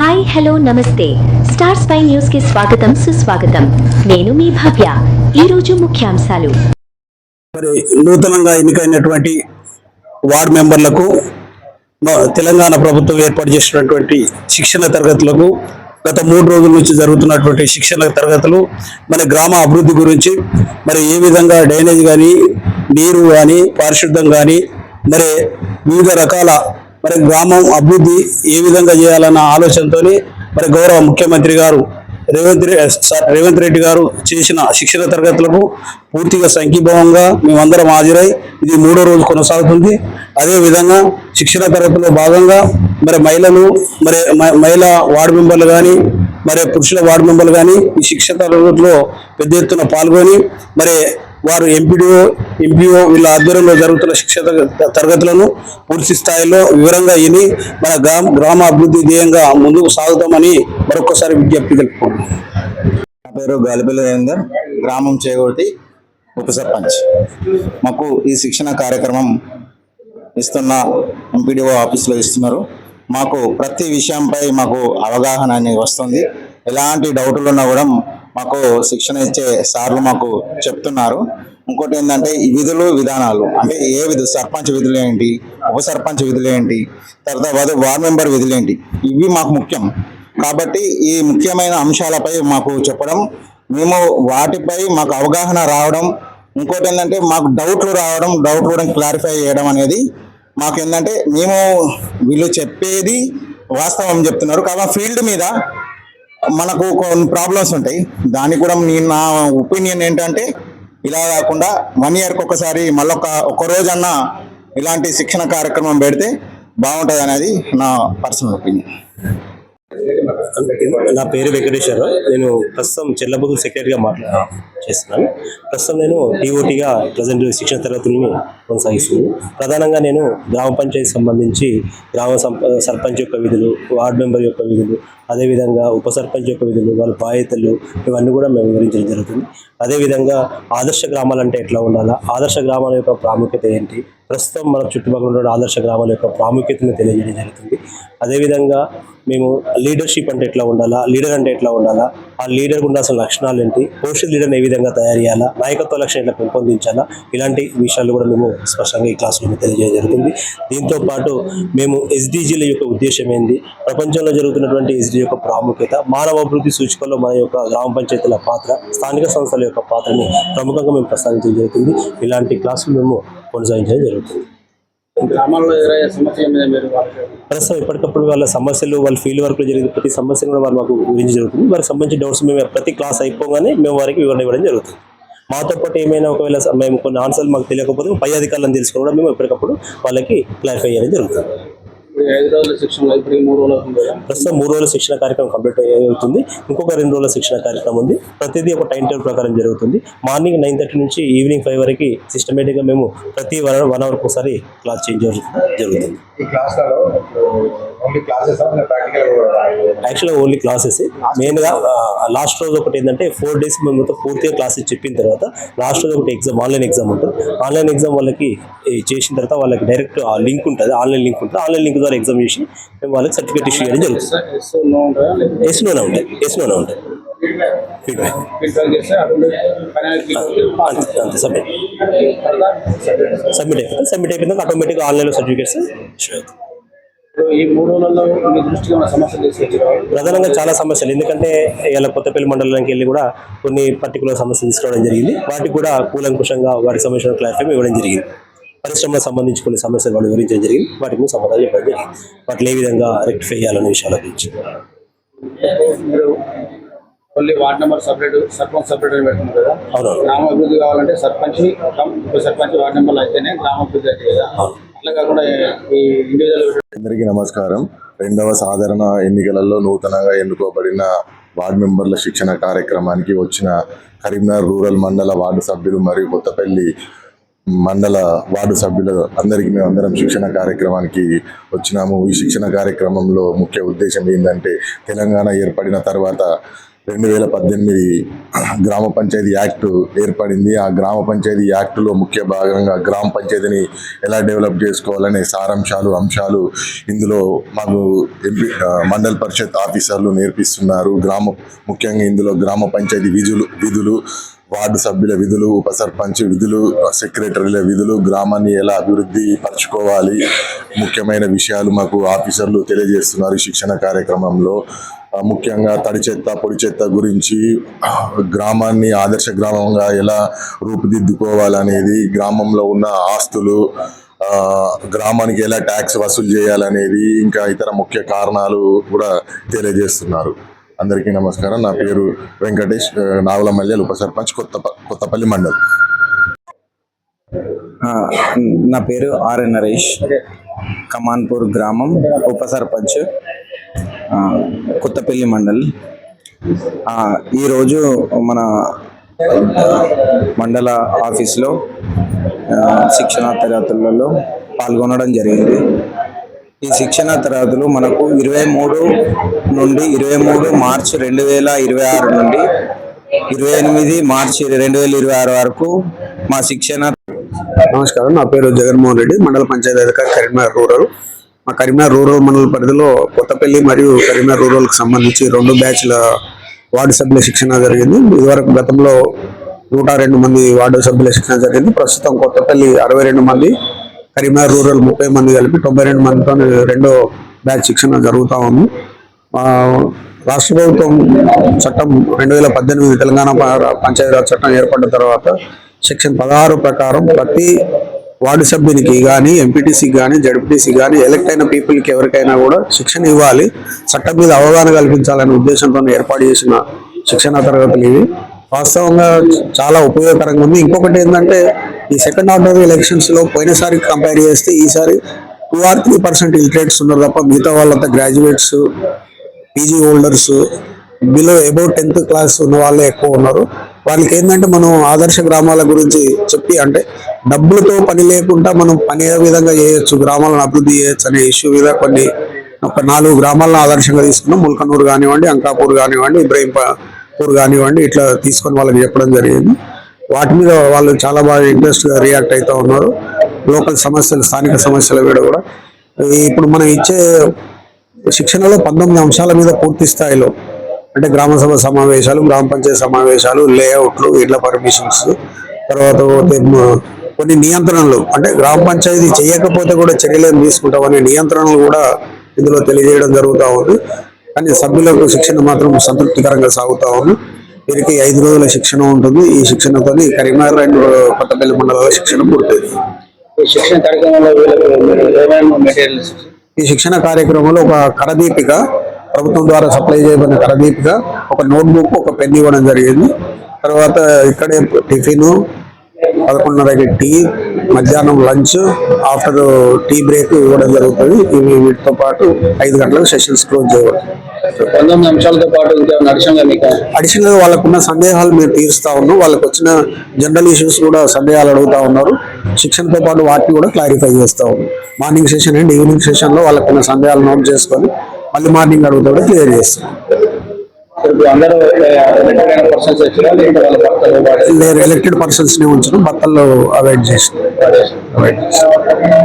Hi hello నమస్తే star spy news కి స్వాగతం సుస్వాగతం. నేను మీ భవ్య. ఈ రోజు ముఖ్యాంశాలు. మరి నూతనంగా ఎన్నికైనటువంటి వార్డు మెంబర్లకు తెలంగాణ ప్రభుత్వం ఏర్పాటు చేసినటువంటి శిక్షణ తరగతులకు గత 3 రోజుల నుంచి జరుగుతున్నటువంటి శిక్షణ తరగతులు మన గ్రామ అభివృద్ధి గురించి మరి ఏ విధంగా డ్రైనేజ్ కానీ నీరు కానీ పారిశుద్ధం కానీ మరి వివిధ రకాల మరి గ్రామం అభివృద్ధి ఏ విధంగా చేయాలన్న ఆలోచనతో మరి గౌరవ ముఖ్యమంత్రి గారు రేవంత్ రెడ్డి గారు చేసిన శిక్షణ తరగతులకు పూర్తిగా సంఘీభావంగా మేమందరం హాజరై ఇది 3వ రోజు కొనసాగుతుంది. అదేవిధంగా శిక్షణ తరగతిలో భాగంగా మరి మహిళలు మరి మహిళా వార్డు మెంబర్లు కానీ మరి పురుషుల వార్డు మెంబర్లు కానీ ఈ శిక్షణ తరగతిలో పెద్ద ఎత్తున పాల్గొని మరి వారు ఎంపీఓ వీళ్ళ ఆధ్వర్యంలో జరుగుతున్న శిక్షణ తరగతులను పూర్తి స్థాయిలో వివరంగా విని మన గ్రామ అభివృద్ధి ధ్యేయంగా ముందుకు సాగుతామని మరొకసారి విజ్ఞప్తి తెలుపుకుంటున్నాం. నా పేరు గాలిపల్లి రవీందర్, గ్రామం చేగూర్తి ఉప సర్పంచ్. మాకు ఈ శిక్షణ కార్యక్రమం ఇస్తున్న ఎంపీడీఓ ఆఫీస్లో ఇస్తున్నారు. మాకు ప్రతి విషయంపై మాకు అవగాహన అనేది వస్తుంది. ఎలాంటి డౌట్లు ఉన్నా కూడా మాకు శిక్షణ ఇచ్చే సార్లు మాకు చెప్తున్నారు. ఇంకోటి ఏంటంటే ఈ విధులు విధానాలు అంటే సర్పంచ్ విధులు ఏంటి, ఉప సర్పంచ్ విధులు ఏంటి, తర్వాత వార్డు మెంబర్ విధులు ఏంటి, ఇవి మాకు ముఖ్యం. కాబట్టి ఈ ముఖ్యమైన అంశాలపై మాకు చెప్పడం, మేము వాటిపై మాకు అవగాహన రావడం, ఇంకోటి ఏంటంటే మాకు డౌట్లు కూడా క్లారిఫై చేయడం అనేది మాకు ఏంటంటే మేము వీళ్ళు చెప్పేది వాస్తవం చెప్తున్నారు కాబట్టి ఫీల్డ్ మీద మనకు కొన్ని ప్రాబ్లమ్స్ ఉంటాయి. దానికి కూడా నా ఒపీనియన్ ఏంటంటే ఇలా కాకుండా 1 ఇయర్కి ఒకసారి మళ్ళీ ఒక రోజన్నా ఇలాంటి శిక్షణ కార్యక్రమం పెడితే బాగుంటుంది అనేది నా పర్సనల్ ఒపీనియన్. నా పేరు వెంకటేశ్వరరావు. నేను ప్రస్తుతం చెల్లబుద్ధు సెక్రటరీగా చేస్తున్నాను. ప్రస్తుతం నేను టీఓటీగా ప్రజెంట్ శిక్షణ తరగతులను కొనసాగిస్తున్నాను. ప్రధానంగా నేను గ్రామ పంచాయతీ సంబంధించి సర్పంచ్ యొక్క విధులు, వార్డు మెంబర్ యొక్క విధులు, అదేవిధంగా ఉప సర్పంచ్ యొక్క విధులు, వాళ్ళ బాధ్యతలు ఇవన్నీ కూడా మేము వివరించడం జరుగుతుంది. అదేవిధంగా ఆదర్శ గ్రామాలు అంటే ఎట్లా ఉండాలా, ఆదర్శ గ్రామాల యొక్క ప్రాముఖ్యత ఏంటి, ప్రస్తుతం మన చుట్టుపక్కల ఉన్న ఆదర్శ గ్రామాల యొక్క ప్రాముఖ్యతను తెలియజేయడం జరుగుతుంది. అదేవిధంగా మేము లీడర్షిప్ అంటే ఎట్లా ఉండాలా, లీడర్ అంటే ఎట్లా ఉండాలా, ఆ లీడర్కి ఉండాల్సిన లక్షణాలు ఏంటి, భవిష్యత్ లీడర్ని ఏ విధంగా తయారు చేయాలా, నాయకత్వ లక్షణం ఎట్లా పెంపొందించాలా, ఇలాంటి విషయాలు కూడా మేము స్పష్టంగా ఈ క్లాసులో తెలియజేయడం జరుగుతుంది. దీంతో పాటు మేము ఎస్డీజీల యొక్క ఉద్దేశం ఏంది, ప్రపంచంలో జరుగుతున్నటువంటి ఎస్డీ యొక్క ప్రాముఖ్యత, మానవ అభివృద్ధి సూచికల్లో మన యొక్క గ్రామ పంచాయతీల పాత్ర, స్థానిక సంస్థల యొక్క పాత్రని ప్రముఖంగా మేము ప్రస్తావించడం జరుగుతుంది. ఇలాంటి క్లాసులు మేము కొనసాగించడం జరుగుతుంది. ప్రస్తుతం ఎప్పటికప్పుడు వాళ్ళ సమస్యలు, వాళ్ళ ఫీల్డ్ వర్క్లో జరిగిన ప్రతి సమస్యను కూడా వాళ్ళు మాకు గురించి జరుగుతుంది. వారికి సంబంధించిన డౌట్స్ మేము ప్రతి క్లాస్ అయిపోగానే మేము వారికి వివరణ ఇవ్వడం జరుగుతుంది. మాతో పాటు ఏమైనా ఒకవేళ మేము కొన్ని ఆన్సర్లు మాకు తెలియకపోతే పై అధికారులను తెలుసుకుని కూడా మేము ఎప్పటికప్పుడు వాళ్ళకి క్లారిఫై చేయడం జరుగుతుంది. ప్రస్తుతం 3 రోజుల శిక్షణ కార్యక్రమం కంప్లీట్ అవుతుంది. ఇంకొక 2 రోజుల శిక్షణ కార్యక్రమం ఉంది. ప్రతిదీ ఒక టైం టేబుల్ ప్రకారం జరుగుతుంది. మార్నింగ్ 9:30 నుంచి ఈవినింగ్ 5 వరకు సిస్టమేటిక్గా మేము ప్రతి 1 అవర్కి ఒకసారి క్లాస్ చేంజ్ జరుగుతుంది. యాక్చువల్గా ఓన్లీ క్లాసెస్. మెయిన్గా లాస్ట్ రోజు ఒకటి ఏంటంటే 4 days మేము మొత్తం పూర్తిగా క్లాసెస్ చెప్పిన తర్వాత లాస్ట్ రోజు ఒకటి ఎగ్జామ్, ఆన్లైన్ ఎగ్జామ్ ఉంటుంది. ఆన్లైన్ ఎగ్జామ్ వాళ్ళకి చేసిన తర్వాత వాళ్ళకి డైరెక్ట్ లింక్ ఉంటుంది, ఆన్లైన్ లింక్ ఉంటుంది. ఆన్లైన్ లింక్ ద్వారా ఎగ్జామ్ చేసి మేము వాళ్ళకి సర్టిఫికేట్ ఇష్యూ చేయడం జరుగుతుంది. ఎస్లోనే ఉంటాయి ఫీడ్బ్యాక్ అంతే. సబ్మిట్ అయిపోయింది ఆటోమేటిక్గా ఆన్లైన్లో సర్టిఫికేట్స్ ఇష్యూ అవుతుంది. ప్రధానంగా చాలా సమస్యలు, ఎందుకంటే ఇలా కొత్తపల్లి మండలానికి వెళ్ళి కూడా కొన్ని పర్టికులర్ సమస్యలు తీసుకోవడం జరిగింది. వాటికి కూడా కూలంకుషంగా వాటి సమస్యలను క్లారిఫై ఇవ్వడం జరిగింది. పరిశ్రమలకు సంబంధించి కొన్ని సమస్యలు వాళ్ళు వివరించడం జరిగింది. వాటికి సమాధానం చెప్పడం జరిగింది. వాటిని ఏ విధంగా రెక్టిఫై చేయాలనే విషయాల గురించి. Ward number separate, sarpanch separate అని పెడుతుంది కదా. గ్రామ అభివృద్ధి కావాలంటే సర్పంచ్ వార్డ్ నెంబర్లు అయితేనే గ్రామ అభివృద్ధి అయితే కదా. అట్లా కాకుండా ఈ ఇండివిజువల్. అందరికీ నమస్కారం. 2వ సాధారణ ఎన్నికలలో నూతనంగా ఎన్నుకోబడిన వార్డు మెంబర్ల శిక్షణ కార్యక్రమానికి వచ్చిన కరీంనగర్ రూరల్ మండల వార్డు సభ్యులు మరియు కొత్తపల్లి మండల వార్డు సభ్యులు అందరికీ మేమందరం శిక్షణ కార్యక్రమానికి వచ్చినాము. ఈ శిక్షణ కార్యక్రమంలో ముఖ్య ఉద్దేశం ఏంటంటే తెలంగాణ ఏర్పడిన తర్వాత 2018 గ్రామ పంచాయతీ యాక్ట్ ఏర్పడింది. ఆ గ్రామ పంచాయతీ యాక్టులో ముఖ్య భాగంగా గ్రామ పంచాయతీని ఎలా డెవలప్ చేసుకోవాలనే అంశాలు ఇందులో మాకు మండల పరిషత్ ఆఫీసర్లు నేర్పిస్తున్నారు. ముఖ్యంగా ఇందులో గ్రామ పంచాయతీ విధులు, వార్డు సభ్యుల విధులు, ఉప సర్పంచ్ విధులు, సెక్రటరీల విధులు, గ్రామాన్ని ఎలా అభివృద్ధి పరచుకోవాలి, ముఖ్యమైన విషయాలు మాకు ఆఫీసర్లు తెలియజేస్తున్నారు ఈ శిక్షణ కార్యక్రమంలో. ముఖ్యంగా తడి చెత్త, పొడి చెత్త గురించి, గ్రామాన్ని ఆదర్శ గ్రామంగా ఎలా రూపుదిద్దుకోవాలనేది, గ్రామంలో ఉన్న ఆస్తులు, గ్రామానికి ఎలా ట్యాక్స్ వసూలు చేయాలనేది, ఇంకా ఇతర ముఖ్య కారణాలు కూడా తెలియజేస్తున్నారు. అందరికీ నమస్కారం. నా పేరు వెంకటేష్, నాగులమల్లి, ఉప సర్పంచ్, కొత్తపల్లి మండల్. నా పేరు ఆర్ఎన్ నరేష్, కమాన్పూర్ గ్రామం, ఉప సర్పంచ్, కొత్తపల్లి మండల్. ఈరోజు మన మండల ఆఫీస్లో శిక్షణ తరగతులలో పాల్గొనడం జరిగింది. ఈ శిక్షణ తరగతులు మనకు 23 మార్చి 2026 నుండి 28 మార్చి 2026 వరకు మా శిక్షణ. నమస్కారం, నా పేరు జగన్మోహన్ రెడ్డి, మండల పంచాయతీ అధికారి, కరీంనగర్ రూరల్. మా కరీంనగర్ రూరల్ మండల పరిధిలో కొత్తపల్లి మరియు కరీంనగర్ రూరల్కి సంబంధించి 2 బ్యాచ్ల వార్డు సభ్యుల శిక్షణ జరిగింది. ఇదివరకు గతంలో 102 మంది వార్డు సభ్యుల శిక్షణ జరిగింది. ప్రస్తుతం కొత్తపల్లి 62 మంది, కరీంనగర్ రూరల్ 30 మంది కలిపి 92 మందితో 2వ బ్యాచ్ శిక్షణ జరుగుతూ ఉంది. రాష్ట్ర ప్రభుత్వం చట్టం 2018 తెలంగాణ పంచాయతీరాజ్ చట్టం ఏర్పడిన తర్వాత సెక్షన్ 16 ప్రకారం ప్రతి వార్డు సభ్యునికి కానీ, ఎంపీటీసీకి కానీ, జడ్పీటీసీకి కానీ, ఎలక్ట్ అయిన పీపుల్కి ఎవరికైనా కూడా శిక్షణ ఇవ్వాలి, చట్టం మీద అవగాహన కల్పించాలనే ఉద్దేశంతో ఏర్పాటు చేసిన శిక్షణ తరగతులు ఇవి. వాస్తవంగా చాలా ఉపయోగకరంగా ఉంది. ఇంకొకటి ఏంటంటే, ఈ సెకండ్ ఆర్డర్ ఎలక్షన్స్లో పోయినసారి కంపేర్ చేస్తే ఈసారి 2 or 3% ఇలిటరేట్స్ ఉన్నారు తప్ప మిగతా వాళ్ళంతా graduates, PG holders, below about 10th class ఉన్న వాళ్ళే ఎక్కువ ఉన్నారు. వాళ్ళకి ఏంటంటే మనం ఆదర్శ గ్రామాల గురించి చెప్పి, అంటే డబ్బులతో పని లేకుండా మనం పని ఏ విధంగా చేయొచ్చు, గ్రామాలను అభివృద్ధి చేయొచ్చు అనే ఇష్యూ మీద ఒక 4 గ్రామాలను ఆదర్శంగా తీసుకున్నాం. ముల్కనూరు కానివ్వండి, అంకాపూర్ కానివ్వండి, ఇబ్రహీంపూర్ కానివ్వండి, ఇట్లా తీసుకొని వాళ్ళకి చెప్పడం జరిగింది. వాటి మీద వాళ్ళు చాలా బాగా ఇంట్రెస్ట్గా రియాక్ట్ అవుతూ ఉన్నారు. లోకల్ సమస్యలు, స్థానిక సమస్యల మీద కూడా ఇప్పుడు మనం ఇచ్చే శిక్షణలో 19 అంశాల మీద పూర్తి స్థాయిలో, అంటే గ్రామ సభ సమావేశాలు, గ్రామ పంచాయతీ సమావేశాలు, లేఅవుట్లు, ఇళ్ల పర్మిషన్స్, తర్వాత కొన్ని నియంత్రణలు, అంటే గ్రామ పంచాయతీ చేయకపోతే కూడా చర్యలు తీసుకుంటామనే నియంత్రణలు కూడా ఇందులో తెలియజేయడం జరుగుతూ ఉంది. కానీ సభ్యులకు శిక్షణ మాత్రం సంతృప్తికరంగా సాగుతూ ఉంది. వీరికి 5 రోజుల శిక్షణ ఉంటుంది. ఈ శిక్షణతో కరీంనగర్ అండ్ కొత్తపల్లి మండలాల శిక్షణ పూర్తయింది. ఈ శిక్షణ కార్యక్రమంలో ఒక కరదీపిక, ప్రభుత్వం ద్వారా సప్లై చేయబడిన కరదీపిక, ఒక నోట్బుక్, ఒక పెన్ ఇవ్వడం జరిగింది. తర్వాత ఇక్కడే టిఫిన్, 11:30కి టీ, మధ్యాహ్నం లంచ్, ఆఫ్టర్ టీ బ్రేక్ ఇవ్వడం జరుగుతుంది. ఇవి వీటితో పాటు 5 గంటలకు సెషన్స్ క్లోజ్ చేయబడుతుంది. 19 అంశాలతో పాటు అడిషనల్ వాళ్ళకున్న సందేహాలు మేము తీరుస్తా ఉన్నాం. వాళ్ళకు వచ్చిన జనరల్ ఇష్యూస్ కూడా సందేహాలు అడుగుతా ఉన్నారు. శిక్షణతో పాటు వాటిని కూడా క్లారిఫై చేస్తా ఉన్నాం. Morning session and evening session లో వాళ్ళకున్న సందేహాలు నోట్ చేసుకొని మళ్ళీ మార్నింగ్ అడుగుతా కూడా క్లియర్ చేస్తాం. ఎలక్టెడ్ పర్సన్స్ ని ఉంచడం, భర్తల్లో అవాయిడ్ చేస్తాం.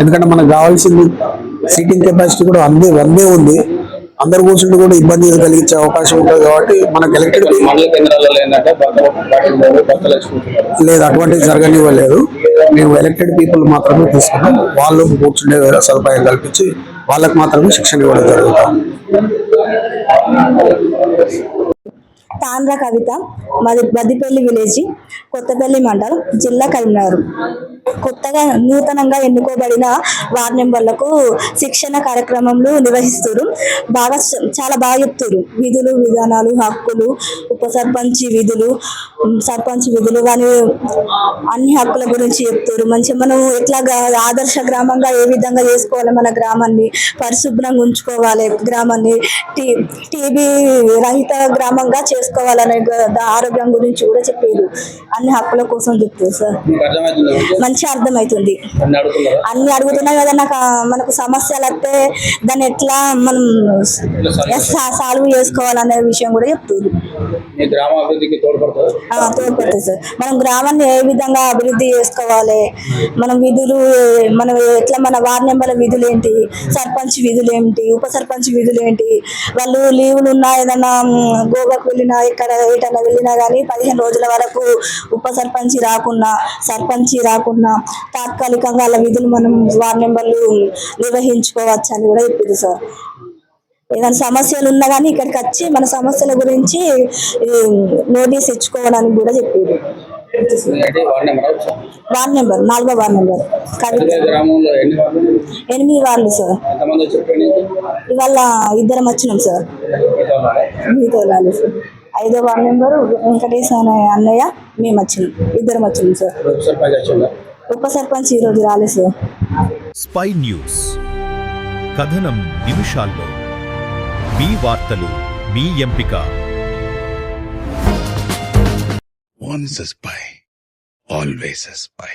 ఎందుకంటే మనకు కావాల్సింది సీటింగ్ కెపాసిటీ కూడా వందే ఉంది. అందరు కూర్చుంటే కూడా ఇబ్బంది కలిగించే అవకాశం ఉంటుంది. కాబట్టి మనకు ఎలక్టెడ్ లేదు, అటువంటివి జరగనివ్వలేదు. మేము ఎలక్టెడ్ పీపుల్ మాత్రమే తీసుకున్నాం. వాళ్ళు కూర్చుండే సదుపాయం కల్పించి వాళ్ళకు మాత్రమే శిక్షణ ఇవ్వడం జరుగుతుంది. తాండ్ర కవిత, మాది బద్దిపల్లి విలేజ్, కొత్తపల్లి మండల్, జిల్లా కరీంనగర్. కొత్తగా నూతనంగా ఎన్నుకోబడిన వార్డు మెంబర్లకు శిక్షణ కార్యక్రమంలో నిర్వహిస్తారు. చాలా బాగా చెప్తారు. విధులు, విధానాలు, హక్కులు, ఉప సర్పంచ్ విధులు, సర్పంచ్ విధులు, కానీ అన్ని హక్కుల గురించి చెప్తారు. మంచిగా మనం ఎట్లాగా ఆదర్శ గ్రామంగా ఏ విధంగా చేసుకోవాలి, మన గ్రామాన్ని పరిశుభ్రంగా ఉంచుకోవాలి, గ్రామాన్ని టీబీ రహిత గ్రామంగా చేసుకోవాలి చేసుకోవాలనే ఆరోగ్యం గురించి కూడా చెప్పారు. అన్ని హక్కుల కోసం చెప్తారు సార్. మీకు అర్థమవుతుంది మంచిగా అర్థమవుతుంది. అన్ని అడుగుతున్నారా? అన్ని అడుగుతున్నా కదా, మనకు సమస్యలు వస్తే దాన్ని ఎట్లా మనం సాల్వ్ చేసుకోవాలనే విషయం కూడా చెప్తారు. మీ గ్రామ అభివృద్ధికి తోడ్పడుతుంది. తోడ్పడుతుంది సార్. మనం గ్రామాన్ని ఏ విధంగా అభివృద్ధి చేసుకోవాలి, మనం విధులు మనం ఎట్లా, మన వార్డు మెంబర్ల విధులు ఏంటి, సర్పంచ్ విధులు ఏంటి, ఉప సర్పంచ్ విధులు ఏంటి, వాళ్ళు లీవులు ఉన్నా ఏదైనా గోవాకు వెళ్ళినా ఇక్కడ ఏటన్నా వెళ్ళినా కానీ 15 రోజుల వరకు ఉప సర్పంచ్ రాకున్నా సర్పంచ్ రాకున్నా తాత్కాలికంగా వాళ్ళ విధులు మనం వార్డు మెంబర్లు నిర్వహించుకోవచ్చు అని కూడా చెప్పింది సార్. ఏదైనా సమస్యలు ఉన్నా కానీ ఇక్కడికి వచ్చి మన సమస్యల గురించి నోటీస్ ఇచ్చుకోవడానికి కూడా చెప్పారు. వార్డు నెంబర్ 4వ వార్డు నెంబర్ గ్రామంలో 8 వార్డులు సార్. ఎంతమంది చెప్పండి? ఇవాళ 2 వచ్చినాం సార్. మీతో రాలేదు సార్. 5వ వార్డు నెంబరు వెంకటేశ్ అనే అన్నయ్య, మేము వచ్చినాం, 2 వచ్చినాం సార్. ఉప సర్పంచ్ ఈరోజు రాలేదు సార్. స్పై న్యూస్, కథనం నిమిషాల్లో, మీ వార్తలు మీ ఎంపిక. Once a spy, always a spy.